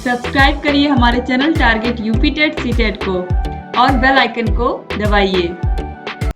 Subscribe करिए हमारे channel target UP TET CTET को और बेल आइकन को दबाइए।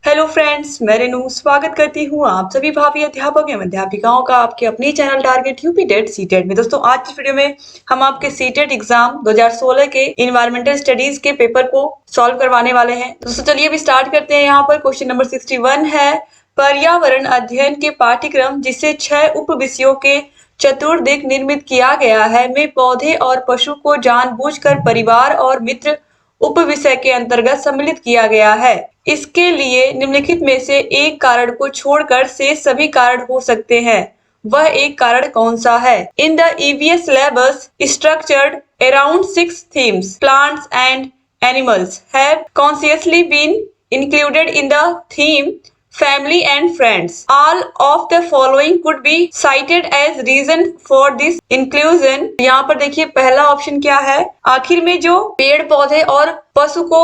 हेलो फ्रेंड्स, मैं रेनू स्वागत करती हूँ आप सभी भावी अध्यापक एवं अध्यापिकाओं का आपके अपने channel target UP TET CTET में। दोस्तों, आज की वीडियो में हम आपके सीटेट एग्जाम 2016 के इन्वायरमेंटल स्टडीज के पेपर को सॉल्व करवाने वाले हैं। दोस्तों, चलिए अभी स्टार्ट करते हैं। यहाँ पर क्वेश्चन नंबर 61 है, पर्यावरण अध्ययन के पाठ्यक्रम जिसे 6 उप विषयों के चतुर्दिक निर्मित किया गया है में पौधे और पशु को जानबूझकर परिवार और मित्र उप विषय के अंतर्गत सम्मिलित किया गया है। इसके लिए निम्नलिखित में से एक कारण को छोड़कर शेष सभी कारण हो सकते हैं। वह एक कारण कौन सा है? In the EVS syllabus structured around 6 themes, plants and animals have consciously been included in the theme family and friends. All of the following could be cited as reason for this inclusion. यहाँ पर देखिए पहला option क्या है, आखिर में जो पेड़ पौधे और पशु को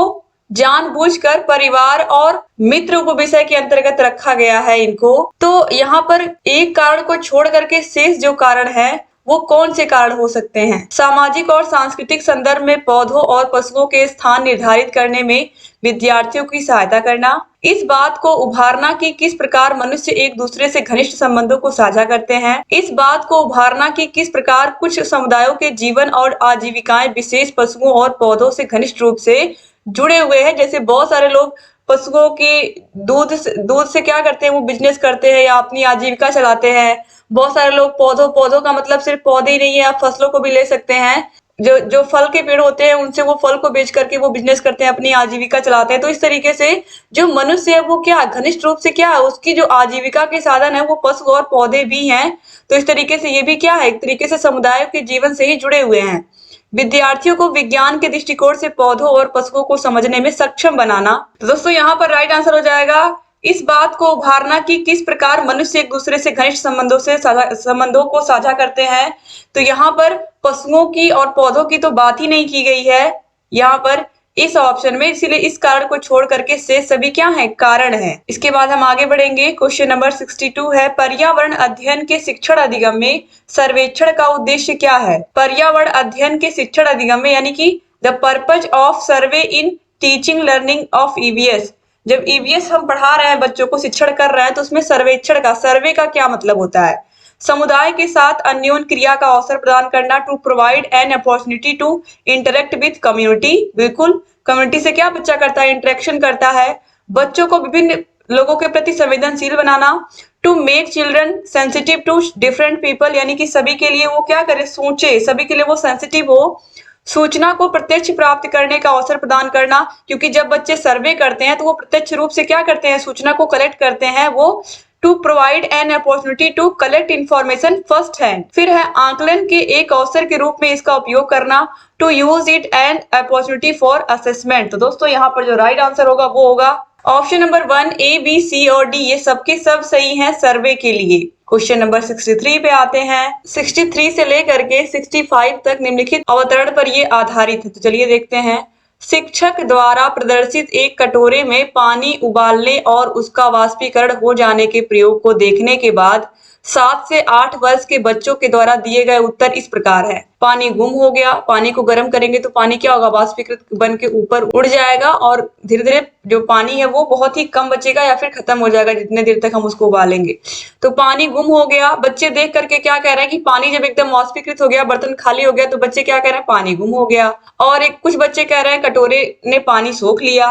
जानबूझकर परिवार और मित्र उपविषय के अंतर्गत रखा गया है इनको। तो यहाँ पर एक कारण को छोड़ करके शेष जो कारण है वो कौन से कारण हो सकते हैं? सामाजिक और सांस्कृतिक संदर्भ में पौधों और पशुओं के स्थान निर्धारित करने में विद्यार्थियों की सहायता करना, इस बात को उभारना कि किस प्रकार मनुष्य एक दूसरे से घनिष्ठ संबंधों को साझा करते हैं, इस बात को उभारना कि किस प्रकार कुछ समुदायों के जीवन और आजीविकाएं विशेष पशुओं और पौधों से घनिष्ठ रूप से जुड़े हुए हैं। जैसे बहुत सारे लोग पशुओं के दूध से क्या करते हैं, वो बिजनेस करते हैं या अपनी आजीविका चलाते हैं। बहुत सारे लोग पौधों का मतलब सिर्फ पौधे ही नहीं है, आप फसलों को भी ले सकते हैं। जो फल के पेड़ होते हैं उनसे वो फल को बेच करके वो बिजनेस करते हैं, अपनी आजीविका चलाते हैं। तो इस तरीके से जो मनुष्य है वो क्या घनिष्ठ रूप से क्या है, उसकी जो आजीविका के साधन है वो पशु और पौधे भी हैं। तो इस तरीके से ये भी क्या है, एक तरीके से समुदाय के जीवन से ही जुड़े हुए हैं। विद्यार्थियों को विज्ञान के दृष्टिकोण से पौधों और पशुओं को समझने में सक्षम बनाना। तो दोस्तों यहाँ पर राइट आंसर हो जाएगा इस बात को उभारना कि किस प्रकार मनुष्य एक दूसरे से घनिष्ठ संबंधों को साझा करते हैं। तो यहाँ पर पशुओं की और पौधों की तो बात ही नहीं की गई है यहाँ पर इस ऑप्शन में, इसीलिए इस कारण को छोड़ करके शेष सभी क्या है, कारण है। इसके बाद हम आगे बढ़ेंगे। क्वेश्चन नंबर 62 है, पर्यावरण अध्ययन के शिक्षण अधिगम में सर्वेक्षण का उद्देश्य क्या है? पर्यावरण अध्ययन के शिक्षण अधिगम में यानी कि the purpose of survey in teaching learning of EVS। जब EVS हम पढ़ा रहे हैं, बच्चों को शिक्षण कर रहे हैं, तो उसमें सर्वे का क्या मतलब होता है? समुदाय के साथ अन्योन्य क्रिया का अवसर प्रदान करना, to provide an opportunity to interact with community. बिल्कुल, कम्युनिटी से क्या बच्चा करता है, इंटरेक्शन करता है। बच्चों को विभिन्न लोगों के प्रति संवेदनशील बनाना, to make children sensitive to different people, यानी कि सभी के लिए वो क्या करे, सोचे, सभी के लिए वो सेंसिटिव हो। सूचना को प्रत्यक्ष प्राप्त करने का अवसर प्रदान करना, क्योंकि जब बच्चे सर्वे करते हैं तो वो प्रत्यक्ष रूप से क्या करते हैं, सूचना को कलेक्ट करते हैं। वो to provide an opportunity to collect information first hand. फिर है आंकलन के एक अवसर के रूप में इसका उपयोग करना, to use it an opportunity for assessment. तो दोस्तों यहाँ पर जो राइट आंसर होगा वो होगा option number 1, A, B, C और D, ये सबके सब सही हैं सर्वे के लिए। क्वेश्चन नंबर 63 पे आते हैं। 63 से लेकर के 65 तक निम्नलिखित अवतरण पर ये आधारित है। तो चलिए देखते हैं। शिक्षक द्वारा प्रदर्शित एक कटोरे में पानी उबालने और उसका वाष्पीकरण हो जाने के प्रयोग को देखने के बाद 7 से 8 वर्ष के बच्चों के द्वारा दिए गए उत्तर इस प्रकार है। पानी गुम हो गया, पानी को गर्म करेंगे तो पानी क्या होगा, वाष्पीकृत बन के ऊपर उड़ जाएगा और धीरे धीरे जो पानी है वो बहुत ही कम बचेगा या फिर खत्म हो जाएगा जितने देर तक हम उसको उबालेंगे। तो पानी गुम हो गया, बच्चे देख करके क्या कह रहे हैं कि पानी जब एकदम वाष्पीकृत हो गया, बर्तन खाली हो गया, तो बच्चे क्या कह रहे हैं, पानी गुम हो गया। और कुछ बच्चे कह रहे हैं कटोरे ने पानी सोख लिया।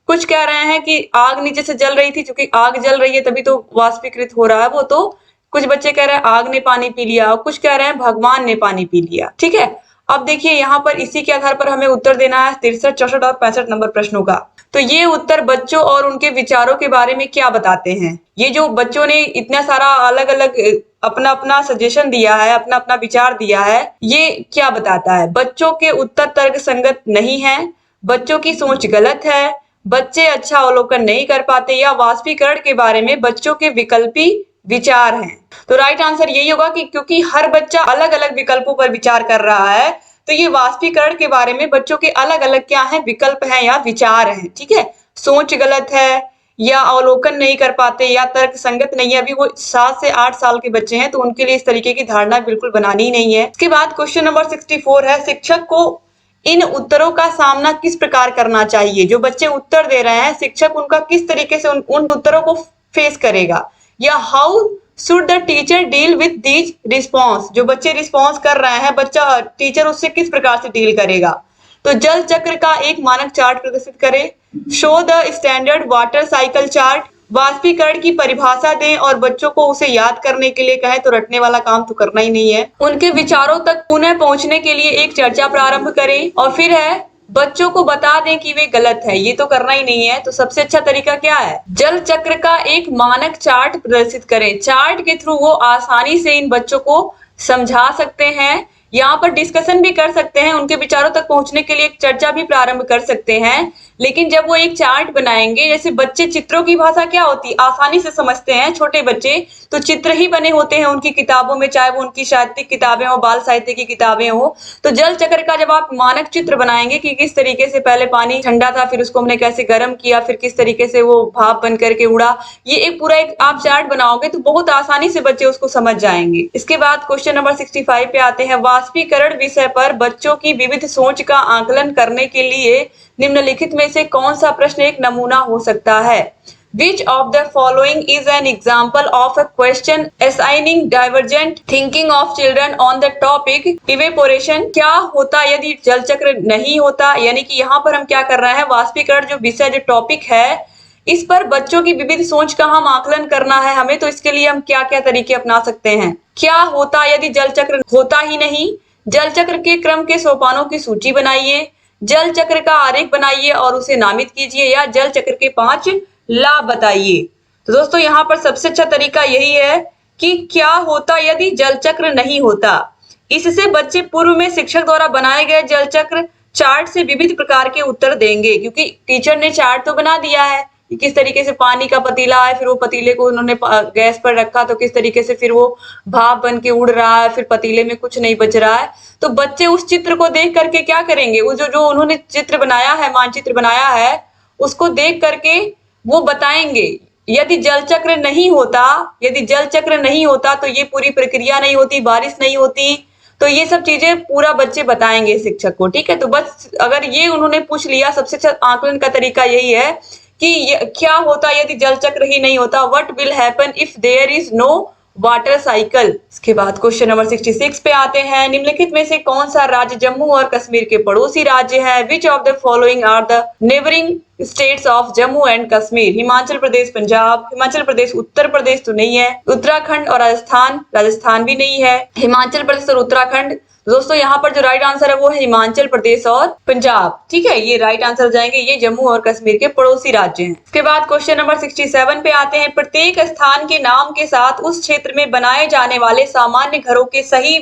कुछ कह रहे हैं कि आग नीचे से जल रही थी, क्योंकि आग जल रही है तभी तो वाष्पीकृत हो रहा है वो। तो कुछ बच्चे कह रहे हैं आग ने पानी पी लिया और कुछ कह रहे हैं भगवान ने पानी पी लिया। ठीक है, अब देखिए यहाँ पर इसी के आधार पर हमें उत्तर देना है 63, 64 और 65 नंबर प्रश्नों का। तो ये उत्तर बच्चों और उनके विचारों के बारे में क्या बताते हैं? ये जो बच्चों ने इतना सारा अलग अलग अपना अपना सजेशन दिया है, अपना अपना विचार दिया है, ये क्या बताता है? बच्चों के उत्तर तर्क संगत नहीं है, बच्चों की सोच गलत है, बच्चे अच्छा अवलोकन नहीं कर पाते, या वाष्पीकरण के बारे में बच्चों के विकल्पी विचार हैं। तो राइट आंसर यही होगा कि क्योंकि हर बच्चा अलग अलग विकल्पों पर विचार कर रहा है, तो ये वाष्पीकरण के बारे में बच्चों के अलग अलग क्या है, विकल्प हैं या विचार हैं। ठीक है, सोच गलत है, या अवलोकन नहीं कर पाते या तर्क संगत नहीं है, अभी वो 7 से 8 साल के बच्चे हैं, तो उनके लिए इस तरीके की धारणा बिल्कुल बनानी ही नहीं है। इसके बाद क्वेश्चन नंबर 64 है, शिक्षक को इन उत्तरों का सामना किस प्रकार करना चाहिए। जो बच्चे उत्तर दे रहे हैं, शिक्षक उनका किस तरीके से उन उत्तरों को फेस करेगा, या how should the teacher deal with these response. जो बच्चे रिस्पॉन्स कर रहे हैं, बच्चा टीचर उससे किस प्रकार से डील करेगा। तो जल चक्र का एक मानक चार्ट प्रदर्शित करें, show the standard water cycle chart, वाष्पीकरण की परिभाषा दें और बच्चों को उसे याद करने के लिए कहें, तो रटने वाला काम तो करना ही नहीं है। उनके विचारों तक पुनः पहुंचने के लिए एक चर्चा प्रारंभ करें, और फिर है बच्चों को बता दें कि वे गलत है, ये तो करना ही नहीं है। तो सबसे अच्छा तरीका क्या है, जल चक्र का एक मानक चार्ट प्रदर्शित करें। चार्ट के थ्रू वो आसानी से इन बच्चों को समझा सकते हैं, यहाँ पर डिस्कशन भी कर सकते हैं, उनके विचारों तक पहुंचने के लिए एक चर्चा भी प्रारंभ कर सकते हैं। लेकिन जब वो एक चार्ट बनाएंगे, जैसे बच्चे चित्रों की भाषा क्या होती है, आसानी से समझते हैं छोटे बच्चे, तो चित्र ही बने होते हैं उनकी किताबों में, चाहे वो उनकी साहित्यिक किताबें हो, बाल साहित्य की किताबें हो। तो जल चक्र का जब आप मानक चित्र बनाएंगे कि किस तरीके से पहले पानी ठंडा था, फिर उसको हमने कैसे गर्म किया, फिर किस तरीके से वो भाप बन करके उड़ा, ये एक पूरा एक आप चार्ट बनाओगे तो बहुत आसानी से बच्चे उसको समझ जाएंगे। इसके बाद क्वेश्चन नंबर 65 पे आते हैं, वाष्पीकरण विषय पर बच्चों की विविध सोच का आकलन करने के लिए निम्नलिखित में से कौन सा प्रश्न एक नमूना हो सकता है। Which of the following is an example of a question assigning divergent thinking of children on the topic evaporation? क्या होता यदि जल चक्र नहीं होता, यानी कि यहाँ पर हम क्या कर रहे हैं, वाष्पीकरण जो विषय जो टॉपिक है, इस पर बच्चों की विविध सोच का हम आकलन करना है हमें, तो इसके लिए हम क्या क्या तरीके अपना सकते हैं। क्या होता यदि जल चक्र होता ही नहीं, जल चक्र के क्रम के सोपानों की सूची बनाइए, जल चक्र का आरेख बनाइए और उसे नामित कीजिए, या जल चक्र के 5 लाभ बताइए। तो दोस्तों यहाँ पर सबसे अच्छा तरीका यही है कि क्या होता यदि जल चक्र नहीं होता। इससे बच्चे पूर्व में शिक्षक द्वारा बनाए गए जल चक्र चार्ट से विविध प्रकार के उत्तर देंगे, क्योंकि टीचर ने चार्ट तो बना दिया है कि किस तरीके से पानी का पतीला है, फिर वो पतीले को उन्होंने गैस पर रखा तो किस तरीके से फिर वो भाप बन के उड़ रहा है, फिर पतीले में कुछ नहीं बच रहा है। तो बच्चे उस चित्र को देख करके क्या करेंगे, वो जो उन्होंने चित्र बनाया है, मानचित्र बनाया है, उसको देख करके वो बताएंगे। यदि जल चक्र नहीं होता, यदि जल चक्र नहीं होता तो ये पूरी प्रक्रिया नहीं होती, बारिश नहीं होती, तो ये सब चीजें पूरा बच्चे बताएंगे शिक्षक को। ठीक है, तो बस अगर ये उन्होंने पूछ लिया, सबसे अच्छा आकलन का तरीका यही है कि क्या होता यदि जल चक्र ही नहीं होता, what will happen if there is no water cycle. इसके बाद क्वेश्चन नंबर 66 पे आते हैं, निम्नलिखित में से कौन सा राज्य जम्मू और कश्मीर के पड़ोसी राज्य है। Which of the following are the neighbouring states of Jammu and Kashmir. Himachal Pradesh, Punjab, Himachal Pradesh, Uttar Pradesh तो नहीं है, उत्तराखंड और राजस्थान, राजस्थान भी नहीं है, हिमाचल प्रदेश और उत्तराखंड। दोस्तों यहाँ पर जो राइट आंसर है वो है हिमाचल प्रदेश और पंजाब। ठीक है, ये राइट आंसर जाएंगे, ये जम्मू और कश्मीर के पड़ोसी राज्य हैं। इसके बाद क्वेश्चन नंबर 67 पे आते हैं, प्रत्येक स्थान के नाम के साथ उस क्षेत्र में बनाए जाने वाले सामान्य घरों के सही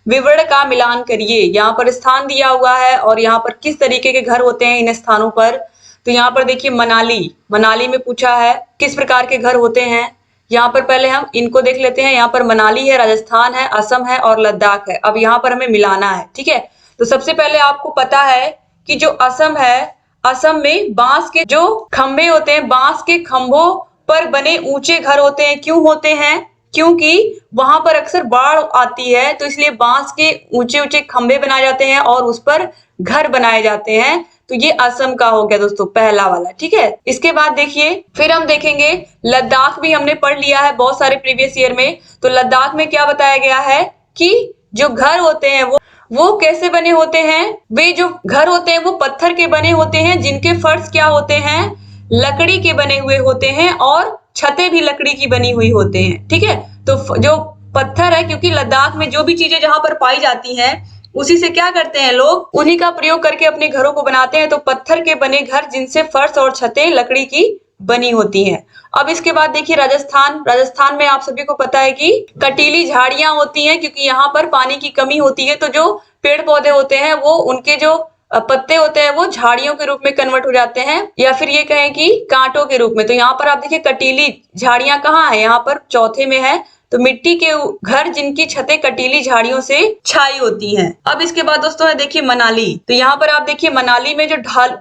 विवरण का मिलान करिए। यहाँ पर स्थान दिया हुआ है और यहाँ पर किस तरीके के घर होते हैं इन स्थानों पर। तो यहाँ पर देखिए मनाली में पूछा है किस प्रकार के घर होते हैं। यहाँ पर पहले हम इनको देख लेते हैं, यहाँ पर मनाली है, राजस्थान है, असम है और लद्दाख है। अब यहाँ पर हमें मिलाना है। ठीक है, तो सबसे पहले आपको पता है कि जो असम है, असम में बांस के जो खंभे होते हैं, बांस के खंभों पर बने ऊंचे घर होते हैं। क्यों होते हैं? क्योंकि वहां पर अक्सर बाढ़ आती है, तो इसलिए बांस के ऊंचे ऊंचे खंभे बनाए जाते हैं और उस पर घर बनाए जाते हैं। तो ये असम का हो गया दोस्तों पहला वाला। ठीक है, इसके बाद देखिए फिर हम देखेंगे लद्दाख भी हमने पढ़ लिया है बहुत सारे प्रीवियस ईयर में। तो लद्दाख में क्या बताया गया है कि जो घर होते हैं वो कैसे बने होते हैं। वे जो घर होते हैं वो पत्थर के बने होते हैं, जिनके फर्श क्या होते हैं, लकड़ी के बने हुए होते हैं और छतें भी लकड़ी की बनी हुई होते हैं। ठीक है, तो जो पत्थर है, क्योंकि लद्दाख में जो भी चीजें जहां पर पाई जाती हैं उसी से क्या करते हैं लोग, उन्हीं का प्रयोग करके अपने घरों को बनाते हैं। तो पत्थर के बने घर जिनसे फर्श और छतें लकड़ी की बनी होती हैं। अब इसके बाद देखिए राजस्थान में आप सभी को पता है कि कटीली झाड़ियां होती हैं, क्योंकि यहाँ पर पानी की कमी होती है। तो जो पेड़ पौधे होते हैं वो उनके जो पत्ते होते हैं वो झाड़ियों के रूप में कन्वर्ट हो जाते हैं, या फिर ये कहें कि कांटों के रूप में। तो यहाँ पर आप देखिए कटीली झाड़ियां कहाँ है, यहाँ पर चौथे में है। तो मिट्टी के घर जिनकी छतें कटीली झाड़ियों से छाई होती हैं। अब इसके बाद दोस्तों है देखिए मनाली। तो यहाँ पर आप देखिए मनाली में जो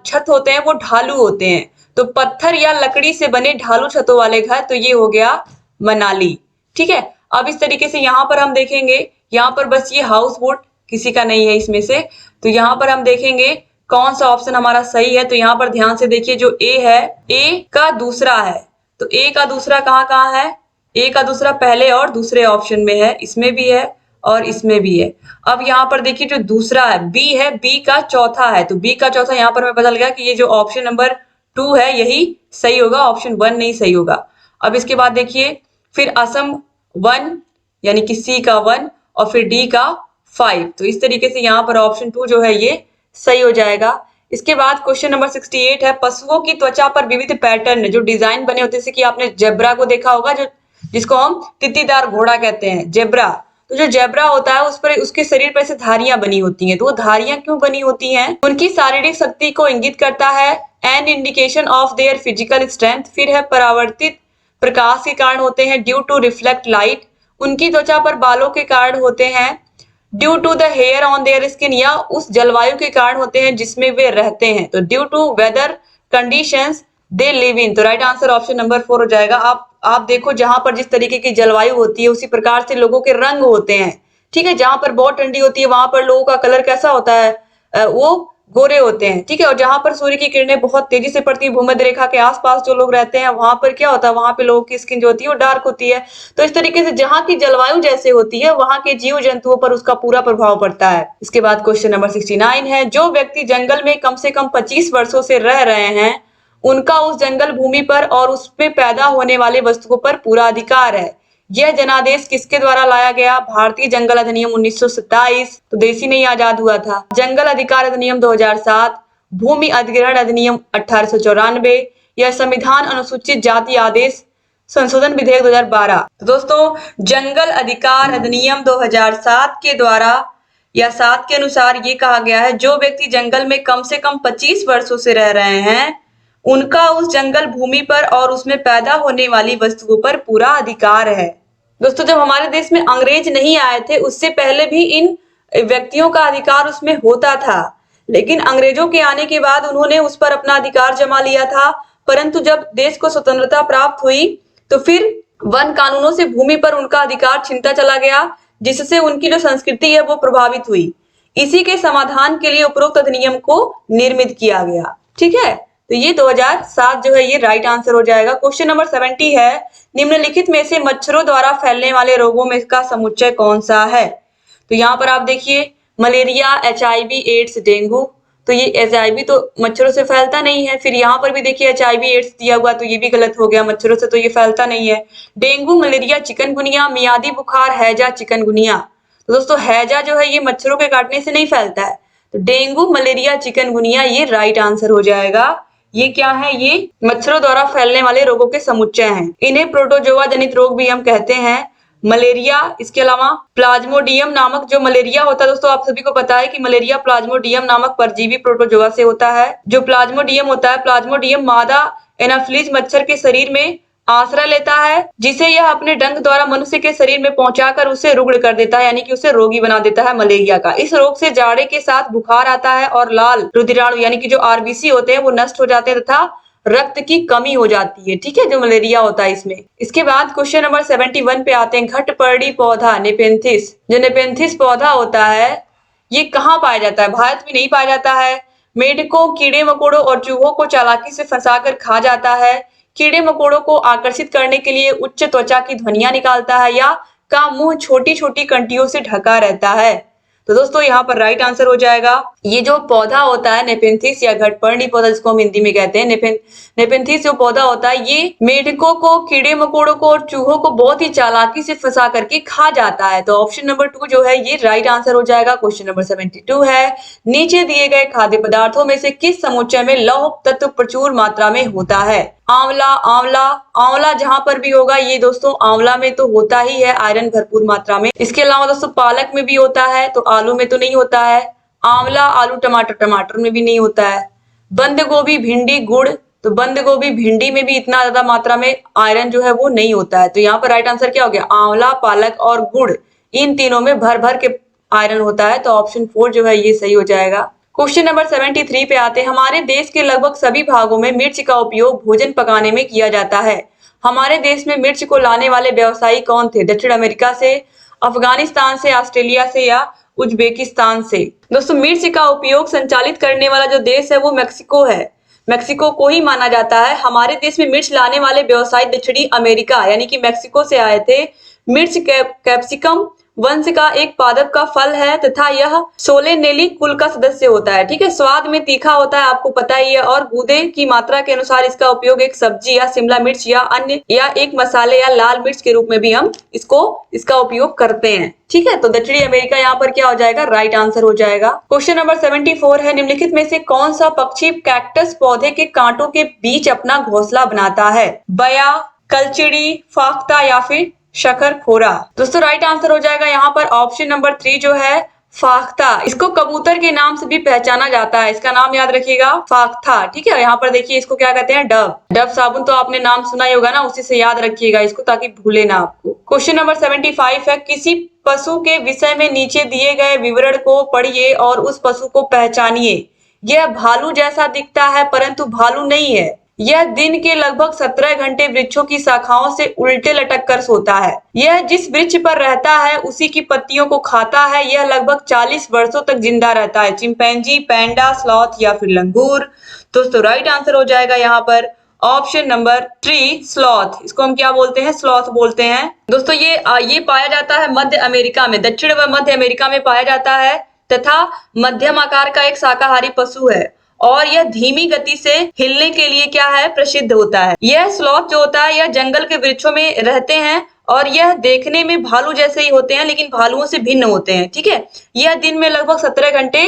छत होते हैं वो ढालू होते हैं। तो पत्थर या लकड़ी से बने ढालू छतों वाले घर, तो ये हो गया मनाली। ठीक है, अब इस तरीके से यहाँ पर हम देखेंगे, यहाँ पर बस ये हाउस बोट किसी का नहीं है इसमें से, तो यहाँ पर हम देखेंगे कौन सा ऑप्शन हमारा सही है। तो यहाँ पर ध्यान से देखिए, जो ए है, ए का दूसरा है, तो ए का दूसरा कहाँ कहाँ है, ए का दूसरा पहले और दूसरे ऑप्शन में है, इसमें भी है और इसमें भी है। अब यहाँ पर देखिए जो दूसरा है, बी है, बी का चौथा है, तो बी का चौथा यहाँ पर हमें पता लगा कि ये जो ऑप्शन नंबर 2 है यही सही होगा, ऑप्शन 1 नहीं सही होगा। अब इसके बाद देखिए फिर असम 1 यानी कि सी का 1 और फिर डी का 5, तो इस तरीके से यहाँ पर ऑप्शन 2 जो है ये सही हो जाएगा। इसके बाद क्वेश्चन नंबर 68 है, पशुओं की त्वचा पर विविध पैटर्न जो डिजाइन बने होते हैं, जैसे कि आपने जेब्रा को देखा होगा, जो जिसको हम तित्तीदार घोड़ा कहते हैं, जेब्रा। तो जो जेब्रा होता है उस पर, उसके शरीर पर ऐसे धारियां बनी होती हैं, तो वो धारियां क्यों बनी होती हैं? उनकी शारीरिक शक्ति को इंगित करता है, an indication of their physical strength. फिर है परावर्तित प्रकाश के कारण होते हैं, ड्यू टू रिफ्लेक्ट लाइट। उनकी त्वचा पर बालों के कारण होते हैं, due to the hair on their skin, या उस जलवायु के कारण होते हैं जिसमें वे रहते हैं, तो due to weather conditions they live in. तो राइट आंसर ऑप्शन नंबर 4 हो जाएगा। आप देखो जहां पर जिस तरीके की जलवायु होती है उसी प्रकार से लोगों के रंग होते हैं। ठीक है, जहां पर बहुत ठंडी होती है वहां पर लोगों का कलर कैसा होता है, वो गोरे होते हैं। ठीक है, और जहां पर सूर्य की किरणें बहुत तेजी से पड़ती है, भूमध्य रेखा के आसपास जो लोग रहते हैं वहां पर क्या होता है, वहां पे लोगों की स्किन जो होती है वो डार्क होती है। तो इस तरीके से जहां की जलवायु जैसे होती है वहां के जीव जंतुओं पर उसका पूरा प्रभाव पड़ता है। इसके बाद क्वेश्चन नंबर 69 है, जो व्यक्ति जंगल में कम से कम 25 वर्षों से रह रहे हैं उनका उस जंगल भूमि पर और उसमें पैदा होने वाले वस्तुओं पर पूरा अधिकार है। यह जनादेश किसके द्वारा लाया गया? भारतीय जंगल अधिनियम 1927, तो देश ही नहीं आजाद हुआ था। जंगल अधिकार अधिनियम 2007, भूमि अधिग्रहण अधिनियम 1894, या संविधान अनुसूचित जाति आदेश संशोधन विधेयक 2012। तो दोस्तों जंगल अधिकार अधिनियम 2007 के द्वारा या 7 के अनुसार ये कहा गया है, जो व्यक्ति जंगल में कम से कम 25 वर्षों से रह रहे हैं उनका उस जंगल भूमि पर और उसमें पैदा होने वाली वस्तुओं पर पूरा अधिकार है। दोस्तों जब हमारे देश में अंग्रेज नहीं आए थे उससे पहले भी इन व्यक्तियों का अधिकार उसमें होता था, लेकिन अंग्रेजों के आने के बाद उन्होंने उस पर अपना अधिकार जमा लिया था। परंतु जब देश को स्वतंत्रता प्राप्त हुई तो फिर वन कानूनों से भूमि पर उनका अधिकार छिनता चला गया, जिससे उनकी जो संस्कृति है वो प्रभावित हुई। इसी के समाधान के लिए उपरोक्त अधिनियम को निर्मित किया गया। ठीक है, तो ये 2007 जो है ये राइट आंसर हो जाएगा। क्वेश्चन नंबर 70 है, निम्नलिखित में से मच्छरों द्वारा फैलने वाले रोगों में इसका समुच्चय कौन सा है? तो यहाँ पर आप देखिए मलेरिया, HIV, एड्स, डेंगू। तो ये HIV तो मच्छरों से फैलता नहीं है। फिर यहाँ पर भी देखिए HIV, एड्स दिया हुआ, तो ये भी गलत हो गया, मच्छरों से तो ये फैलता नहीं है। डेंगू, मलेरिया, चिकनगुनिया, मियादी बुखार, हैजा, चिकनगुनिया। तो दोस्तों हैजा जो है ये मच्छरों के काटने से नहीं फैलता है, तो डेंगू, मलेरिया, चिकनगुनिया ये राइट आंसर हो जाएगा। ये क्या है? ये मच्छरों द्वारा फैलने वाले रोगों के समुच्चय हैं। इन्हें प्रोटोजोआ जनित रोग भी हम कहते हैं। मलेरिया, इसके अलावा प्लाज्मोडियम नामक जो मलेरिया होता है, दोस्तों आप सभी को पता है कि मलेरिया प्लाज्मोडियम नामक परजीवी प्रोटोजोआ से होता है। जो प्लाज्मोडियम होता है, प्लाज्मोडियम मादा एनाफिलीज मच्छर के शरीर में आश्रय लेता है, जिसे यह अपने डंक द्वारा मनुष्य के शरीर में पहुंचाकर उसे रुग्ण कर देता है, यानी कि उसे रोगी बना देता है मलेरिया का। इस रोग से जाड़े के साथ बुखार आता है और लाल रुधिराणु यानी कि जो RBC होते हैं वो नष्ट हो जाते हैं तथा रक्त की कमी हो जाती है। ठीक है, जो मलेरिया होता है इसमें। इसके बाद क्वेश्चन नंबर 71 पे आते हैं, घटपर्णी पौधा नेपेंथिस। जो नेपेंथिस पौधा होता है ये कहाँ पाया जाता है? भारत में नहीं पाया जाता है। मेढकों, कीड़े मकोड़ों और चूहों को चालाकी से फंसाकर खा जाता है। कीड़े मकोड़ों को आकर्षित करने के लिए उच्च त्वचा की ध्वनियां निकालता है, या का मुंह छोटी छोटी कंटियों से ढका रहता है। तो दोस्तों यहाँ पर राइट आंसर हो जाएगा, ये जो पौधा होता है नेपेंथिस या घटपर्णी पौधा जिसको हम हिंदी में कहते हैं, नेपेंथिस जो पौधा होता है ये मेढकों को, कीड़े मकोड़ों को और चूहों को बहुत ही चालाकी से फंसा करके खा जाता है। तो ऑप्शन नंबर 2 जो है ये राइट आंसर हो जाएगा। क्वेश्चन नंबर 72 है, नीचे दिए गए खाद्य पदार्थों में से किस समुच्चय में लौह तत्व प्रचुर मात्रा में होता है? आंवला, आंवला, आंवला जहां पर भी होगा ये दोस्तों आंवला में तो होता ही है आयरन भरपूर मात्रा में। इसके अलावा दोस्तों पालक में भी होता है, तो आलू में तो नहीं होता है। आंवला, आलू, टमाटर, टमाटर में भी नहीं होता है। बंद गोभी, भिंडी, गुड़, तो बंद गोभी, भिंडी में भी इतना ज्यादा मात्रा में आयरन जो है वो नहीं होता है। तो यहाँ पर राइट आंसर क्या हो गया? आंवला, पालक और गुड़, इन तीनों में भर भर के आयरन होता है। तो ऑप्शन 4 जो है ये सही हो जाएगा। क्वेश्चन नंबर 73 पे आते हैं। हमारे देश के लगभग सभी भागों में मिर्च का उपयोग भोजन पकाने में किया जाता है। हमारे देश में मिर्च को लाने वाले व्यवसायी कौन थे? दक्षिण अमेरिका से, अफगानिस्तान से, ऑस्ट्रेलिया से या उज्बेकिस्तान से। दोस्तों मिर्च का उपयोग संचालित करने वाला जो देश है वो मेक्सिको है। मेक्सिको को ही माना जाता है। हमारे देश में मिर्च लाने वाले व्यवसायी दक्षिणी अमेरिका यानी कि मेक्सिको से आए थे। मिर्च कैप्सिकम वंश का एक पादप का फल है तथा यह सोलेनेली कुल का सदस्य होता है। ठीक है, स्वाद में तीखा होता है, आपको पता ही है, और गूदे की मात्रा के अनुसार इसका उपयोग एक सब्जी या शिमला मिर्च या अन्य या एक मसाले या लाल मिर्च के रूप में भी हम इसका उपयोग करते हैं। ठीक है, तो दक्षिणी अमेरिका यहाँ पर क्या हो जाएगा? राइट आंसर हो जाएगा। क्वेश्चन नंबर 74 है। निम्नलिखित में से कौन सा पक्षी कैक्टस पौधे के कांटों के बीच अपना घोंसला बनाता है? बया, कलचिड़ी, फाख्ता या फिर शकरखोरा। दोस्तों राइट आंसर हो जाएगा यहाँ पर ऑप्शन नंबर 3 जो है फाख्ता। इसको कबूतर के नाम से भी पहचाना जाता है। इसका नाम याद रखिएगा, फाख्ता। ठीक है, यहाँ पर देखिए इसको क्या कहते हैं? डव। डव साबुन तो आपने नाम सुना ही होगा ना, उसी से याद रखिएगा इसको ताकि भूले ना आपको। क्वेश्चन नंबर 75 है। किसी पशु के विषय में नीचे दिए गए विवरण को पढ़िए और उस पशु को पहचानिए। यह भालू जैसा दिखता है परंतु भालू नहीं है। यह दिन के लगभग 17 घंटे वृक्षों की शाखाओं से उल्टे लटक कर सोता है। यह जिस वृक्ष पर रहता है उसी की पत्तियों को खाता है। यह लगभग 40 वर्षों तक जिंदा रहता है। चिंपैंजी, पैंडा, स्लॉथ या फिर लंगूर। दोस्तों राइट आंसर हो जाएगा यहाँ पर ऑप्शन नंबर 3 स्लॉथ। इसको हम क्या बोलते हैं? स्लॉथ बोलते हैं। दोस्तों ये पाया जाता है मध्य अमेरिका में, दक्षिण व मध्य अमेरिका में पाया जाता है तथा मध्यम आकार का एक शाकाहारी पशु है और यह धीमी गति से हिलने के लिए क्या है? प्रसिद्ध होता है। यह स्लॉथ जो होता है यह जंगल के वृक्षों में रहते हैं और यह देखने में भालू जैसे ही होते हैं लेकिन भालुओं से भिन्न होते हैं। ठीक है, यह दिन में लगभग 17 घंटे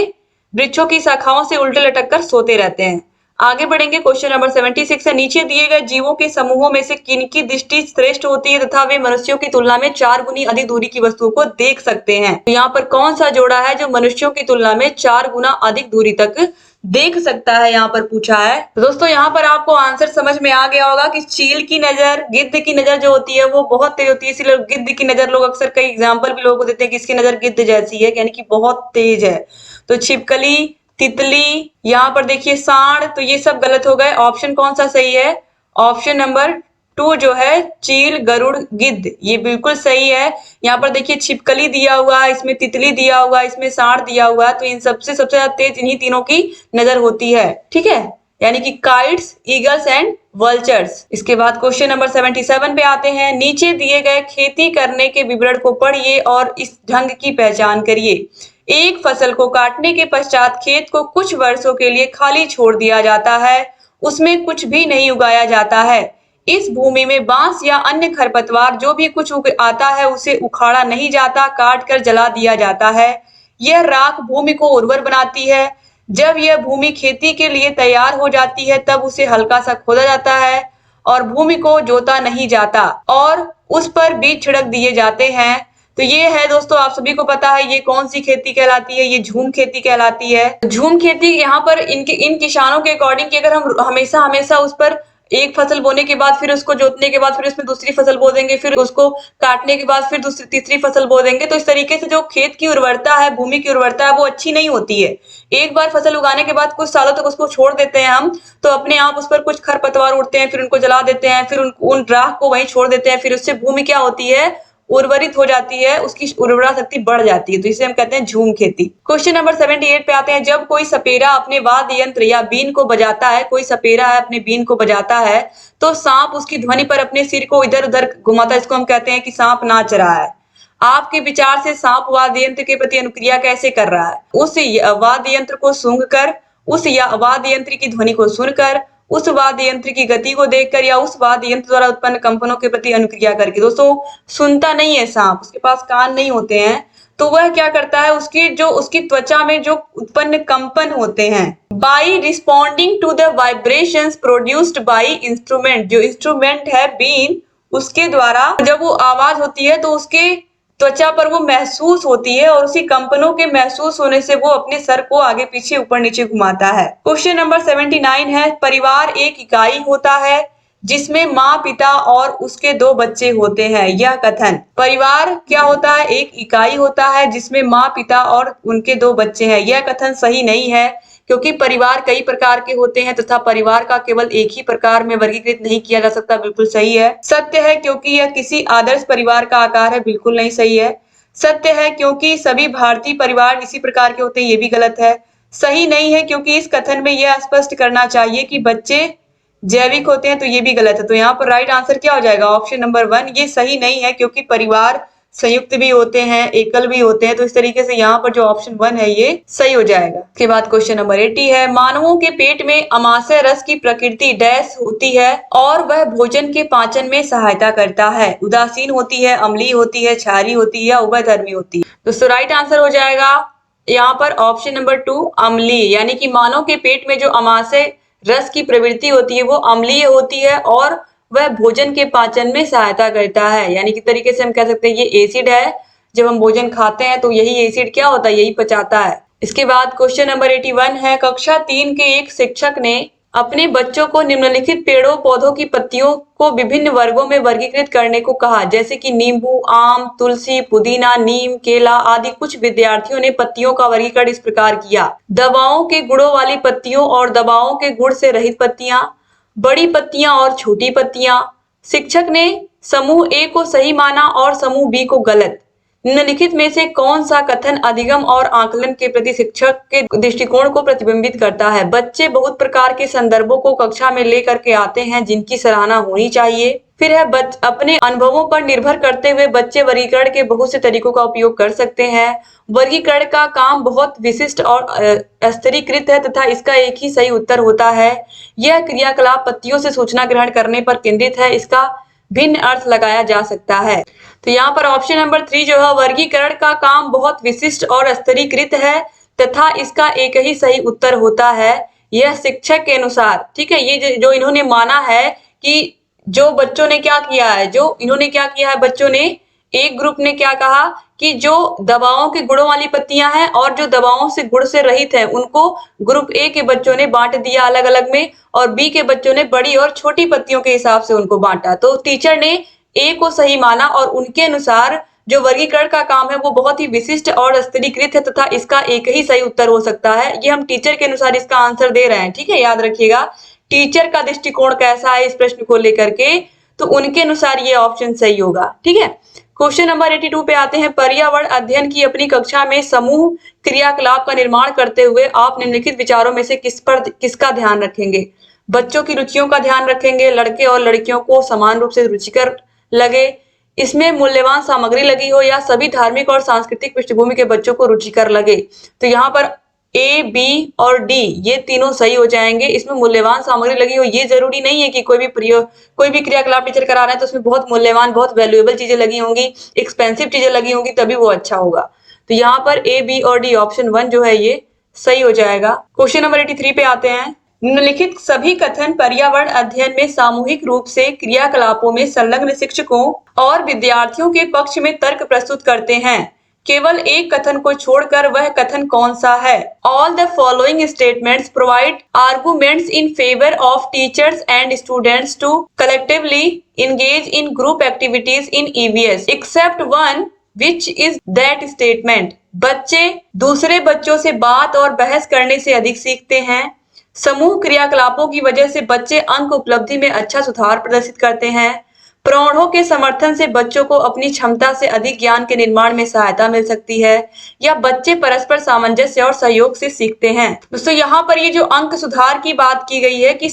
वृक्षों की शाखाओं से उल्टे लटक कर सोते रहते हैं। आगे बढ़ेंगे। क्वेश्चन नंबर 76 है। नीचे दिए गए जीवों के समूहों में से किनकी दृष्टि श्रेष्ठ होती है तथा वे मनुष्यों की तुलना में 4 गुनी अधिक दूरी की वस्तुओं को देख सकते हैं? तो यहाँ पर कौन सा जोड़ा है जो मनुष्यों की तुलना में 4 गुना अधिक दूरी तक देख सकता है? यहाँ पर पूछा है। तो दोस्तों यहाँ पर आपको आंसर समझ में आ गया होगा कि चील की नजर, गिद्ध की नजर जो होती है वो बहुत तेज होती है, इसलिए गिद्ध की नजर लोग अक्सर कई एग्जाम्पल भी लोगों को देते हैं कि इसकी नजर गिद्ध जैसी है, यानी कि बहुत तेज है। तो छिपकली, तितली, यहाँ पर देखिए सांड, तो ये सब गलत हो गए। ऑप्शन कौन सा सही है? ऑप्शन नंबर 2 जो है चील, गरुड़, गिद्ध, ये बिल्कुल सही है। यहाँ पर देखिए छिपकली दिया हुआ है, इसमें तितली दिया हुआ है, इसमें सांड दिया हुआ है, तो इन सबसे सबसे ज्यादा तेज इन्हीं तीनों की नजर होती है। ठीक है, यानी कि काइट्स, ईगल्स एंड वल्चर्स। इसके बाद क्वेश्चन नंबर 77 पे आते हैं। नीचे दिए गए खेती करने के विवरण को पढ़िए और इस ढंग की पहचान करिए। एक फसल को काटने के पश्चात खेत को कुछ वर्षों के लिए खाली छोड़ दिया जाता है, उसमें कुछ भी नहीं उगाया जाता है। इस भूमि में बांस या अन्य खरपतवार जो भी कुछ आता है उसे उखाड़ा नहीं जाता, काट कर जला दिया जाता है। यह राख भूमि को उर्वर बनाती है। जब यह भूमि खेती के लिए तैयार हो जाती है तब उसे हल्का सा खोदा जाता है और भूमि को जोता नहीं जाता और उस पर बीज छिड़क दिए जाते हैं। तो ये है दोस्तों, आप सभी को पता है ये कौन सी खेती कहलाती है? ये झूम खेती कहलाती है। झूम खेती यहाँ पर इन किसानों के अकॉर्डिंग कि अगर हम हमेशा हमेशा उस पर एक फसल बोने के बाद फिर उसको जोतने के बाद फिर उसमें दूसरी फसल बो देंगे, फिर उसको काटने के बाद फिर दूसरी तीसरी फसल बो देंगे, तो इस तरीके से जो खेत की उर्वरता है, भूमि की उर्वरता है, वो अच्छी नहीं होती है। एक बार फसल उगाने के बाद कुछ सालों तक उसको छोड़ देते हैं हम, तो अपने आप उस पर कुछ खरपतवार उड़ते हैं, फिर उनको जला देते हैं, फिर उन राख को वहीं छोड़ देते हैं, फिर उससे भूमि क्या होती है? उर्वरित हो जाती है, उसकी उर्वरा शक्ति बढ़ जाती है, तो इसे हम कहते हैं झूम खेती। क्वेश्चन नंबर 78 पे आते हैं। जब कोई सपेरा अपने वाद्य यंत्र या बीन को बजाता है, कोई सपेरा है अपने बीन को बजाता है, तो सांप उसकी ध्वनि पर अपने सिर को इधर उधर घुमाता है, इसको हम कहते हैं कि सांप नाच रहा है। आपके विचार से सांप वाद्य यंत्र के प्रति अनुक्रिया कैसे कर रहा है? उस वाद्य यंत्र को सूंघकर, उस वाद्य यंत्र की ध्वनि को सुनकर, उस वाद्य यंत्र की गति को देखकर या उस वाद्य यंत्र द्वारा उत्पन्न कंपनों के प्रति अनुक्रिया करके। दोस्तों सुनता नहीं है सांप, उसके पास कान नहीं होते हैं, तो वह क्या करता है? उसकी त्वचा में जो उत्पन्न कंपन होते हैं, by responding to the vibrations produced by instrument, जो इंस्ट्रूमेंट है बीन, उसके द्वारा जब वो आवाज होती है तो उसके त्वचा पर वो महसूस होती है और उसी कंपनों के महसूस होने से वो अपने सर को आगे पीछे ऊपर नीचे घुमाता है। क्वेश्चन नंबर 79 है। परिवार एक इकाई होता है जिसमें माँ पिता और उसके 2 बच्चे होते हैं। यह कथन। परिवार क्या होता है? एक इकाई होता है जिसमें माँ पिता और उनके 2 बच्चे हैं। यह कथन सही नहीं है क्योंकि परिवार कई प्रकार के होते हैं तथा परिवार का केवल एक ही प्रकार में वर्गीकृत नहीं किया जा सकता। बिल्कुल सही है। सत्य है क्योंकि यह किसी आदर्श परिवार का आकार है। बिल्कुल नहीं सही है। सत्य है क्योंकि सभी भारतीय परिवार इसी प्रकार के होते हैं। ये भी गलत है। सही नहीं है क्योंकि इस कथन में यह स्पष्ट करना चाहिए कि बच्चे जैविक होते हैं, तो ये भी गलत है। तो यहाँ पर राइट आंसर क्या हो जाएगा? Option number 1। ये सही नहीं है क्योंकि परिवार संयुक्त भी होते हैं, एकल भी होते हैं। तो इस तरीके से यहाँ पर जो ऑप्शन 1 है ये सही हो जाएगा। इसके बाद क्वेश्चन नंबर 80 है, मानवों के पेट में अमाशय रस की प्रकृति डैश होती है और वह भोजन के पाचन में सहायता करता है। उदासीन होती है, अम्लीय होती है, क्षारीय होती है या उभयधर्मी होती है। दोस्तों राइट आंसर हो जाएगा यहाँ पर ऑप्शन नंबर 2 अम्लीय, यानी कि मानव के पेट में जो अमाशय रस की प्रवृत्ति होती है वो अम्लीय होती है और वह भोजन के पाचन में सहायता करता है। यानी कि तरीके से हम कह सकते हैं ये एसिड है। जब हम भोजन खाते हैं तो यही एसिड क्या होता है? यही पचाता है। इसके बाद क्वेश्चन नंबर 81 है, कक्षा 3 के एक शिक्षक ने अपने बच्चों को निम्नलिखित पेड़ों पौधों की पत्तियों को विभिन्न वर्गों में वर्गीकृत करने को कहा, जैसे कि नींबू, आम, तुलसी, पुदीना, नीम, केला आदि। कुछ विद्यार्थियों ने पत्तियों का वर्गीकरण इस प्रकार किया: दवाओं के गुणों वाली पत्तियों और दवाओं के गुण से रहित पत्तियां, बड़ी पत्तियां और छोटी पत्तियां। शिक्षक ने समूह ए को सही माना और समूह बी को गलत। निम्नलिखित में से कौन सा कथन अधिगम और आकलन के प्रति शिक्षक के दृष्टिकोण को प्रतिबिंबित करता है? बच्चे बहुत प्रकार के संदर्भों को कक्षा में लेकर के आते हैं जिनकी सराहना होनी चाहिए। फिर है अपने अनुभवों पर निर्भर करते हुए बच्चे वर्गीकरण के बहुत से तरीकों का उपयोग कर सकते हैं। वर्गीकरण का काम बहुत विशिष्ट और स्तरीकृत है तथा इसका एक ही सही उत्तर होता है। यह क्रियाकलाप पत्तियों से सूचना ग्रहण करने पर केंद्रित है। इसका भिन्न अर्थ लगाया जा सकता है। तो यहाँ पर ऑप्शन नंबर 3 जो है, वर्गीकरण का काम बहुत विशिष्ट और स्तरीकृत है तथा इसका एक ही सही उत्तर होता है। यह शिक्षक के अनुसार, ठीक है, ये जो इन्होंने माना है कि जो बच्चों ने क्या किया है, जो इन्होंने क्या किया है, बच्चों ने एक ग्रुप ने क्या कहा कि जो दवाओं के गुणों वाली पत्तियां हैं और जो दवाओं से गुण से रहित है उनको ग्रुप ए के बच्चों ने बांट दिया अलग अलग में और बी के बच्चों ने बड़ी और छोटी पत्तियों के हिसाब से उनको बांटा। तो टीचर ने ए को सही माना और उनके अनुसार जो वर्गीकरण का काम है वो बहुत ही विशिष्ट और स्तरीकृत है तथा इसका एक ही सही उत्तर हो सकता है। ये हम टीचर के अनुसार इसका आंसर दे रहे हैं, ठीक है, याद रखिएगा टीचर का दृष्टिकोण कैसा है इस प्रश्न को लेकर के, तो उनके अनुसार ये ऑप्शन सही होगा। ठीक है, क्वेश्चन नंबर 82 पे आते हैं। पर्यावरण अध्ययन की अपनी कक्षा में समूह क्रियाकलाप का निर्माण करते हुए आप निम्नलिखित विचारों में से किसका ध्यान रखेंगे? बच्चों की रुचियों का ध्यान रखेंगे, लड़के और लड़कियों को समान रूप से रुचिकर लगे, इसमें मूल्यवान सामग्री लगी हो या सभी धार्मिक और सांस्कृतिक पृष्ठभूमि के बच्चों को रुचिकर लगे। तो यहाँ पर ए, बी और डी ये तीनों सही हो जाएंगे। इसमें मूल्यवान सामग्री लगी हो, ये जरूरी नहीं है कि कोई भी क्रियाकलाप टीचर करा रहे हैं तो उसमें बहुत मूल्यवान, बहुत वैल्यूएबल चीजें लगी होंगी, एक्सपेंसिव चीजें लगी होंगी, तभी वो अच्छा होगा। तो यहाँ पर ए, बी और डी ऑप्शन 1 जो है ये सही हो जाएगा। क्वेश्चन नंबर 83 पे आते हैं। निम्नलिखित सभी कथन पर्यावरण अध्ययन में सामूहिक रूप से क्रियाकलापों में संलग्न शिक्षकों और विद्यार्थियों के पक्ष में तर्क प्रस्तुत करते हैं। केवल एक कथन को छोड़कर वह कथन कौन सा है? All the following statements provide arguments in favor of teachers and students to collectively engage in group activities in EVS, except one, which is that statement. बच्चे दूसरे बच्चों से बात और बहस करने से अधिक सीखते हैं। समूह क्रियाकलापों की वजह से बच्चे अंक उपलब्धि में अच्छा सुधार प्रदर्शित करते हैं। प्रौढ़ों के समर्थन से बच्चों को अपनी क्षमता से अधिक ज्ञान के निर्माण में सहायता मिल सकती है, या बच्चे परस्पर सामंजस्य और सहयोग से सीखते हैं। दोस्तों यहाँ पर ये जो अंक सुधार की बात की गई है कि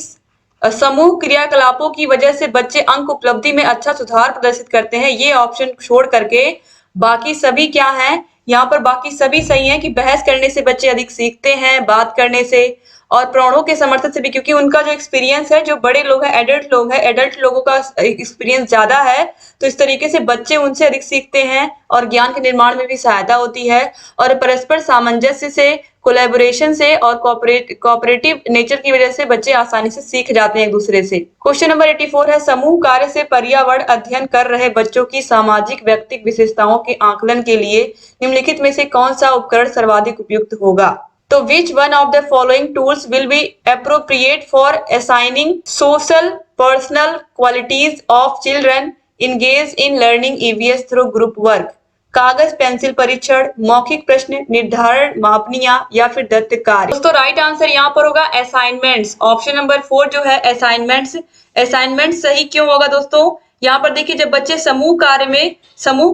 समूह क्रियाकलापों की वजह से बच्चे अंक उपलब्धि में अच्छा सुधार प्रदर्शित करते हैं, ये ऑप्शन छोड़ करके बाकी सभी क्या है? यहाँ पर बाकी सभी सही है कि बहस करने से बच्चे अधिक सीखते हैं, बात करने से, और प्रौढ़ों के समर्थन से भी, क्योंकि उनका जो एक्सपीरियंस है, जो बड़े लोग हैं, एडल्ट लोगों का एक्सपीरियंस ज्यादा है, तो इस तरीके से बच्चे उनसे अधिक सीखते हैं और ज्ञान के निर्माण में भी सहायता होती है। और परस्पर सामंजस्य से, कोलैबोरेशन से और कोऑपरेटिव नेचर की वजह से बच्चे आसानी से सीख जाते हैं एक दूसरे से। क्वेश्चन नंबर 84 है। समूह कार्य से पर्यावरण अध्ययन कर रहे बच्चों की सामाजिक व्यक्तिगत विशेषताओं के आकलन के लिए निम्नलिखित में से कौन सा उपकरण सर्वाधिक उपयुक्त होगा? तो which one of the following tools will be appropriate for assigning social personal qualities of children engage in learning EVS through group work? कागज पेंसिल परीक्षण, मौखिक प्रश्न, निर्धारण मापनियां या फिर दत्त कार्य। दोस्तों राइट आंसर यहाँ पर होगा असाइनमेंट्स। ऑप्शन नंबर 4 जो है असाइनमेंट्स। असाइनमेंट सही क्यों होगा दोस्तों? यहाँ पर देखिए जब बच्चे समूह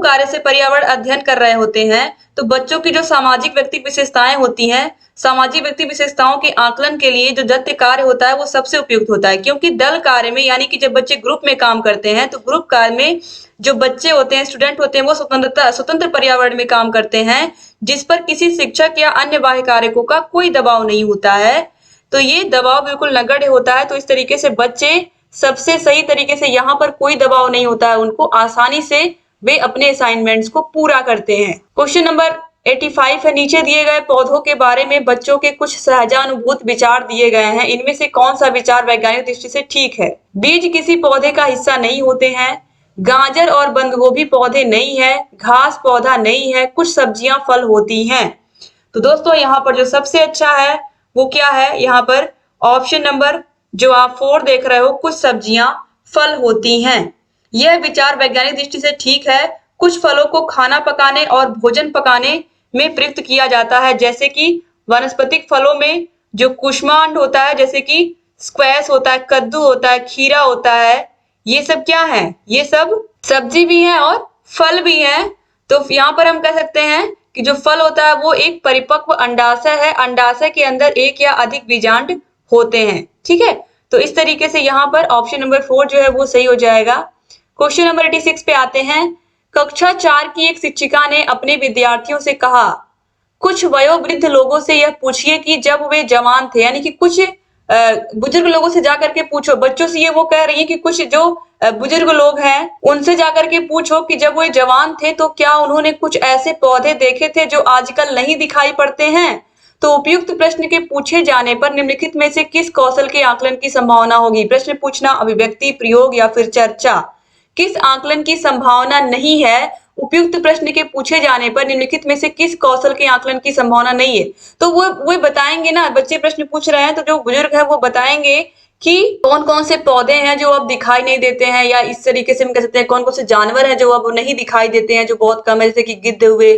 कार्य से पर्यावरण अध्ययन कर रहे होते हैं तो बच्चों की जो सामाजिक व्यक्ति विशेषताएं होती हैं, सामाजिक व्यक्ति विशेषताओं के आकलन के लिए जो दत्त कार्य होता है वो सबसे उपयुक्त होता है, क्योंकि दल कार्य में यानी कि जब बच्चे ग्रुप में काम करते हैं तो ग्रुप कार्य में जो बच्चे होते हैं, स्टूडेंट होते हैं, वो स्वतंत्र पर्यावरण में काम करते हैं जिस पर किसी शिक्षक या अन्य बाह्य कारकों का कोई दबाव नहीं होता है। तो ये दबाव बिल्कुल नगण्य होता है। तो इस तरीके से बच्चे सबसे सही तरीके से यहाँ पर कोई दबाव नहीं होता है, उनको आसानी से वे अपने असाइनमेंट्स को पूरा करते हैं। क्वेश्चन नंबर 85 है। नीचे दिए गए पौधों के बारे में बच्चों के कुछ सहजानुभूत विचार दिए गए हैं, इनमें से कौन सा विचार वैज्ञानिक दृष्टि से ठीक है? बीज किसी पौधे का हिस्सा नहीं होते हैं, गाजर और बंद गोभी पौधे नहीं है, घास पौधा नहीं है, कुछ सब्जियां फल होती हैं। तो दोस्तों यहाँ पर जो सबसे अच्छा है वो क्या है? यहाँ पर ऑप्शन नंबर जो आप 4 देख रहे हो, कुछ सब्जियां फल होती हैं। यह विचार वैज्ञानिक दृष्टि से ठीक है। कुछ फलों को खाना पकाने और भोजन पकाने में प्रयुक्त किया जाता है, जैसे कि वनस्पतिक फलों में जो कुष्मांड होता है, जैसे कि स्क्वैश होता है, कद्दू होता है, खीरा होता है, ये सब क्या है? ये सब सब्जी भी है और फल भी है। तो यहाँ पर हम कह सकते हैं कि जो फल होता है वो एक परिपक्व अंडाशय है, अंडाशय के अंदर एक या अधिक बीजांड होते हैं। ठीक है, तो इस तरीके से यहाँ पर ऑप्शन नंबर 4 जो है वो सही हो जाएगा। क्वेश्चन नंबर 86 पे आते हैं। कक्षा 4 की एक शिक्षिका ने अपने विद्यार्थियों से कहा, कुछ वयोवृद्ध लोगों से यह पूछिए कि जब वे जवान थे, यानी कि कुछ बुजुर्ग लोगों से जाकर के पूछो। बच्चों से ये वो कह रही है कि कुछ जो बुजुर्ग लोग हैं उनसे जाकर के पूछो कि जब वो जवान थे तो क्या उन्होंने कुछ ऐसे पौधे देखे थे जो आजकल नहीं दिखाई पड़ते हैं? तो उपयुक्त प्रश्न के पूछे जाने पर निम्नलिखित में से किस कौशल के आकलन की संभावना होगी? प्रश्न पूछना, अभिव्यक्ति, प्रयोग या फिर चर्चा। किस आकलन की संभावना नहीं है? उपयुक्त प्रश्न के पूछे जाने पर निम्नलिखित में से किस कौशल के आकलन की संभावना नहीं है? तो वो बताएंगे ना, बच्चे प्रश्न पूछ रहे हैं तो जो बुजुर्ग है वो बताएंगे कि कौन कौन से पौधे हैं जो अब दिखाई नहीं देते हैं, या इस तरीके से हम कह सकते हैं कौन कौन से जानवर हैं जो अब नहीं दिखाई देते हैं, जो बहुत कम है, जैसे कि गिद्ध हुए,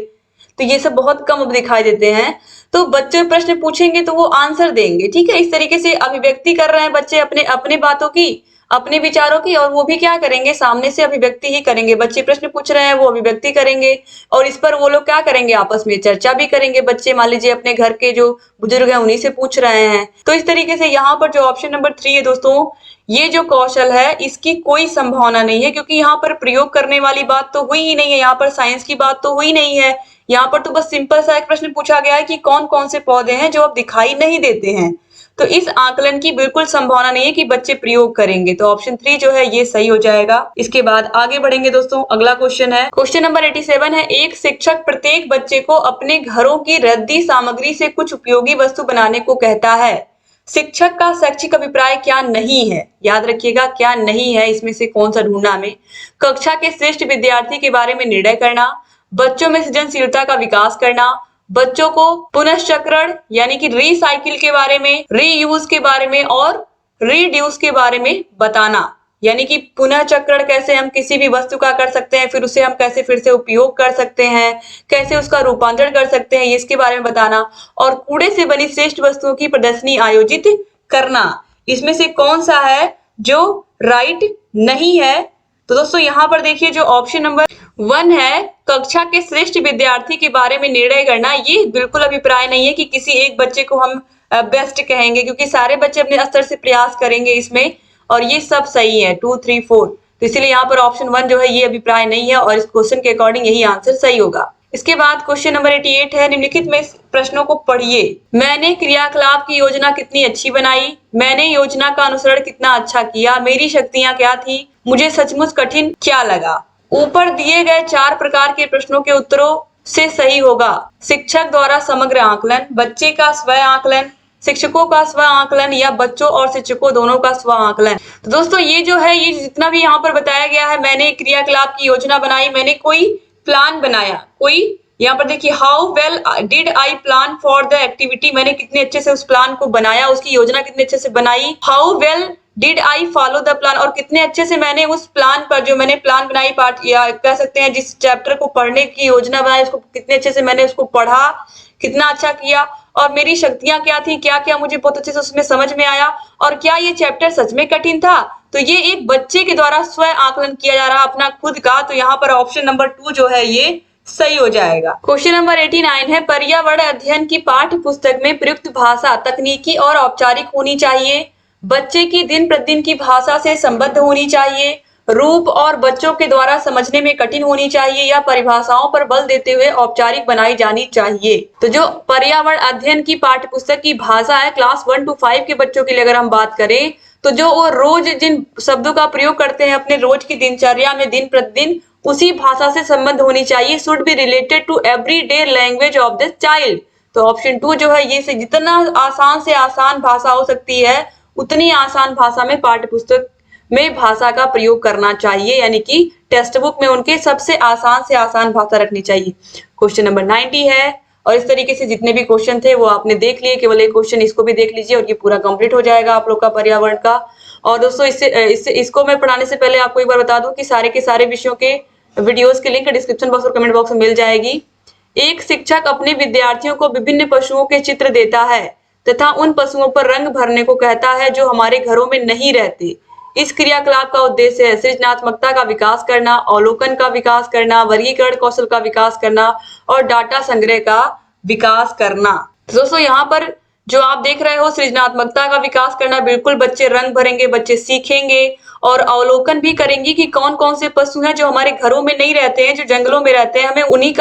तो ये सब बहुत कम अब दिखाई देते हैं। तो बच्चे प्रश्न पूछेंगे तो वो आंसर देंगे। ठीक है, इस तरीके से अभिव्यक्ति कर रहे हैं बच्चे अपने अपने बातों की, अपने विचारों की, और वो भी क्या करेंगे? सामने से अभिव्यक्ति ही करेंगे। बच्चे प्रश्न पूछ रहे हैं, वो अभिव्यक्ति करेंगे और इस पर वो लोग क्या करेंगे? आपस में चर्चा भी करेंगे। बच्चे मान लीजिए अपने घर के जो बुजुर्ग हैं उन्हीं से पूछ रहे हैं। तो इस तरीके से यहाँ पर जो ऑप्शन नंबर 3 है दोस्तों, ये जो कौशल है इसकी कोई संभावना नहीं है, क्योंकि यहाँ पर प्रयोग करने वाली बात तो हुई ही नहीं है, यहाँ पर साइंस की बात तो हुई नहीं है। यहाँ पर तो बस सिंपल सा एक प्रश्न पूछा गया है कि कौन कौन से पौधे हैं जो अब दिखाई नहीं देते हैं। तो इस आकलन की बिल्कुल संभावना नहीं है कि बच्चे प्रयोग करेंगे। तो ऑप्शन 3 जो है ये सही हो जाएगा। इसके बाद आगे बढ़ेंगे दोस्तों, अगला क्वेश्चन है, क्वेश्चन नंबर 87 है। एक शिक्षक प्रत्येक बच्चे को अपने घरों की रद्दी सामग्री से कुछ उपयोगी वस्तु बनाने को कहता है। शिक्षक का शैक्षिक अभिप्राय क्या नहीं है? याद रखिएगा, क्या नहीं है, इसमें से कौन सा ढूंढना हमें? कक्षा के श्रेष्ठ विद्यार्थी के बारे में निर्णय करना, बच्चों में सृजनशीलता का विकास करना, बच्चों को पुनश्चक्रण यानी कि रिसाइकिल के बारे में, रीयूज के बारे में और रिड्यूस के बारे में बताना। यानी कि पुनः चक्रण कैसे हम किसी भी वस्तु का कर सकते हैं, फिर उसे हम कैसे फिर से उपयोग कर सकते हैं, कैसे उसका रूपांतरण कर सकते हैं, इसके बारे में बताना। और कूड़े से बनी श्रेष्ठ वस्तुओं की प्रदर्शनी आयोजित करना। इसमें से कौन सा है जो राइट नहीं है? तो दोस्तों यहाँ पर देखिए जो ऑप्शन नंबर 1 है, कक्षा के श्रेष्ठ विद्यार्थी के बारे में निर्णय करना, ये बिल्कुल अभिप्राय नहीं है कि किसी एक बच्चे को हम बेस्ट कहेंगे, क्योंकि सारे बच्चे अपने स्तर से प्रयास करेंगे इसमें, और ये सब सही है 2, 3, 4। तो इसलिए यहाँ पर ऑप्शन 1 जो है ये अभिप्राय नहीं है, और इस क्वेश्चन के अकॉर्डिंग यही आंसर सही होगा। इसके बाद क्वेश्चन नंबर 88 है। निम्नलिखित में प्रश्नों को पढ़िए। मैंने क्रियाकलाप की योजना कितनी अच्छी बनाई, मैंने योजना का अनुसरण कितना अच्छा किया, मेरी शक्तियां क्या थी, मुझे सचमुच कठिन क्या लगा। ऊपर दिए गए 4 प्रकार के प्रश्नों के उत्तरों से सही होगा। शिक्षक द्वारा समग्र आकलन, बच्चे का स्व आकलन, शिक्षकों का स्व आकलन, या बच्चों और शिक्षकों दोनों का स्व आकलन। तो दोस्तों ये जो है, ये जितना भी यहाँ पर बताया गया है, मैंने क्रियाकलाप की योजना बनाई, मैंने कोई प्लान बनाया, कोई यहाँ पर देखिए, how well did I plan for the activity, मैंने कितने अच्छे से उस प्लान को बनाया, उसकी योजना कितने अच्छे से बनाई। How well did I follow the plan, और कितने अच्छे से मैंने उस प्लान पर, जो मैंने प्लान बनाई, पार्ट या कह सकते हैं जिस चैप्टर को पढ़ने की योजना बनाई, उसको कितने अच्छे से मैंने उसको पढ़ा, कितना अच्छा किया, और मेरी शक्तियां क्या थी, क्या क्या मुझे बहुत अच्छे से उसमें समझ में आया, और क्या ये चैप्टर सच में कठिन था। तो ये एक बच्चे के द्वारा स्वयं आकलन किया जा रहा अपना खुद का, तो यहाँ पर ऑप्शन नंबर 2 जो है ये सही हो जाएगा। क्वेश्चन नंबर 89 है, पर्यावरण अध्ययन की पाठ्य पुस्तक में प्रयुक्त भाषा तकनीकी और औपचारिक होनी चाहिए, बच्चे की दिन प्रतिदिन की भाषा से संबद्ध होनी चाहिए, रूप और बच्चों के द्वारा समझने में कठिन होनी चाहिए, या परिभाषाओं पर बल देते हुए औपचारिक बनाई जानी चाहिए। तो जो पर्यावरण अध्ययन की पाठ्य पुस्तक की भाषा है क्लास 1 to 5 के बच्चों के लिए अगर हम बात करें, तो जो वो रोज जिन शब्दों का प्रयोग करते हैं अपने रोज की दिनचर्या में दिन प्रतिदिन, उसी भाषा से संबंध होनी चाहिए। Should be related to everyday language of this child. तो ऑप्शन 2 जो है ये से जितना आसान से आसान भाषा हो सकती है, उतनी आसान भाषा में पाठ्य पुस्तक में भाषा का प्रयोग करना चाहिए, यानी कि टेक्स्ट बुक में उनके सबसे आसान से आसान भाषा रखनी चाहिए। क्वेश्चन नंबर 90 है, और इस तरीके से जितने भी क्वेश्चन थे वो आपने देख लिए, केवल एक क्वेश्चन इसको भी देख लीजिए और ये पूरा कंप्लीट हो जाएगा आप लोग का पर्यावरण का। और दोस्तों इसको मैं पढ़ाने से पहले आपको एक बार बता दूं कि सारे के सारे विषयों के वीडियोस के लिंक डिस्क्रिप्शन बॉक्स और कमेंट बॉक्स में मिल जाएगी। एक शिक्षक अपने विद्यार्थियों को विभिन्न पशुओं के चित्र देता है तथा उन पशुओं पर रंग भरने को कहता है जो हमारे घरों में नहीं रहते। इस क्रियाकलाप का उद्देश्य है सृजनात्मकता का विकास करना, अवलोकन का विकास करना, वर्गीकरण कौशल का विकास करना और डाटा संग्रह का विकास करना। दोस्तों यहाँ पर जो आप देख रहे हो सृजनात्मकता का विकास करना, बिल्कुल बच्चे रंग भरेंगे, बच्चे सीखेंगे और अवलोकन भी करेंगे कि कौन कौन से पशु हैं जो हमारे घरों में नहीं रहते हैं, जो जंगलों में रहते हैं,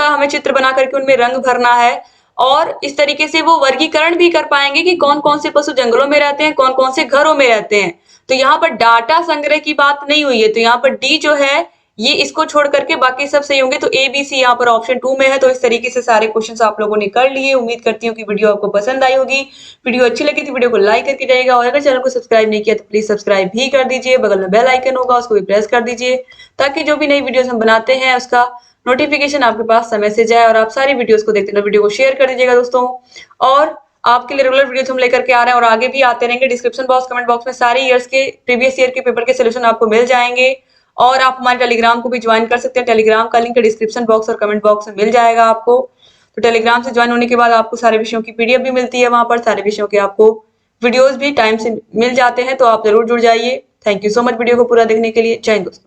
हमें चित्र बना करके उनमें रंग भरना है। और इस तरीके से वो वर्गीकरण भी कर पाएंगे कि कौन कौन से पशु जंगलों में रहते हैं, कौन कौन से घरों में रहते हैं। तो यहाँ पर डाटा संग्रह की बात नहीं हुई है, तो यहाँ पर डी जो है ये इसको छोड़ करके बाकी सब सही होंगे। तो ए बी सी यहाँ पर ऑप्शन 2 में है। तो इस तरीके से सारे क्वेश्चंस आप लोगों ने कर लिए। उम्मीद करती हूँ कि वीडियो आपको पसंद आई होगी। वीडियो अच्छी लगी तो वीडियो को लाइक करके जाइएगा, और अगर चैनल को सब्सक्राइब नहीं किया तो प्लीज सब्सक्राइब भी कर दीजिए। बगल में बेल आइकन होगा, उसको भी प्रेस कर दीजिए, ताकि जो भी नई वीडियोस हम बनाते हैं उसका नोटिफिकेशन आपके पास समय से जाए और आप सारी वीडियोस को देखते हैं। वीडियो को शेयर कर दीजिएगा दोस्तों, और आपके लिए रेगुलर वीडियोस हम लेकर के आ रहे हैं और आगे भी आते रहेंगे। डिस्क्रिप्शन बॉक्स, कमेंट बॉक्स में सारे ईयर्स के प्रीवियस ईयर के पेपर के सोल्यूशन आपको मिल जाएंगे, और आप हमारे टेलीग्राम को भी ज्वाइन कर सकते हैं। टेलीग्राम का लिंक डिस्क्रिप्शन बॉक्स और कमेंट बॉक्स में मिल जाएगा आपको। तो टेलीग्राम से ज्वाइन होने के बाद आपको सारे विषयों की पीडीएफ भी मिलती है, वहां पर सारे विषयों के आपको वीडियोस भी टाइम से मिल जाते हैं, तो आप जरूर जुड़ जाइए। Thank you so much video को पूरा देखने के लिए। जय हिंद दोस्तों।